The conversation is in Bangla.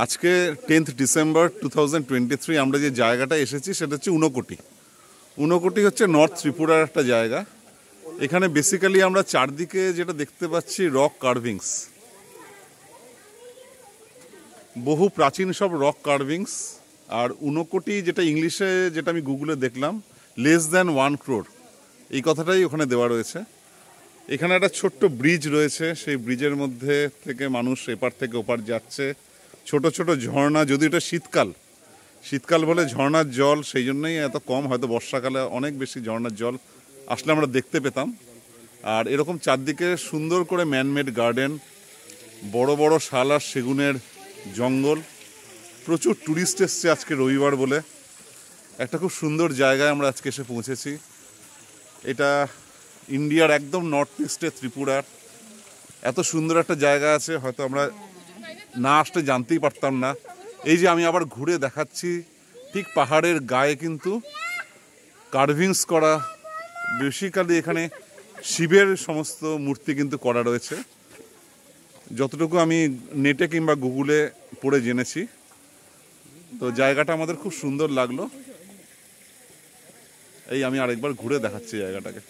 আজকে 10th ডিসেম্বর 2023 আমরা যে জায়গাটা এসেছি সেটা হচ্ছে ঊনকোটি। ঊনকোটি হচ্ছে নর্থ ত্রিপুরার একটা জায়গা। এখানে বেসিক্যালি আমরা চারদিকে যেটা দেখতে পাচ্ছি রক কার্ভিংস, বহু প্রাচীন সব রক কার্ভিংস। আর ঊনকোটি যেটা ইংলিশে, যেটা আমি গুগলে দেখলাম, লেস দ্যান 1 crore, এই কথাটাই ওখানে দেওয়া রয়েছে। এখানে একটা ছোট্ট ব্রিজ রয়েছে, সেই ব্রিজের মধ্যে থেকে মানুষ এপার থেকে ওপার যাচ্ছে। ছোট ছোট ঝর্ণা, যদি এটা শীতকাল বলে ঝর্ণার জল সেই জন্যই এত কম, হয়তো বর্ষাকালে অনেক বেশি ঝর্ণার জল আসলে আমরা দেখতে পেতাম। আর এরকম চারদিকে সুন্দর করে ম্যানমেড গার্ডেন, বড় বড় শাল আর সেগুনের জঙ্গল। প্রচুর ট্যুরিস্ট এসছে আজকে রবিবার বলে। একটা খুব সুন্দর জায়গায় আমরা আজকে এসে পৌঁছেছি। এটা ইন্ডিয়ার একদম নর্থ ইস্টে ত্রিপুরার। এত সুন্দর একটা জায়গা আছে, হয়তো আমরা না আসলে জানতেই পারতাম না। এই যে আমি আবার ঘুরে দেখাচ্ছি, ঠিক পাহাড়ের গায়ে কিন্তু কার্ভিংস করা, বেসিক্যালি এখানে শিবের সমস্ত মূর্তি কিন্তু করা রয়েছে, যতটুকু আমি নেটে কিংবা গুগলে পড়ে জেনেছি। তো জায়গাটা আমাদের খুব সুন্দর লাগলো। এই আমি আরেকবার ঘুরে দেখাচ্ছি জায়গাটাকে।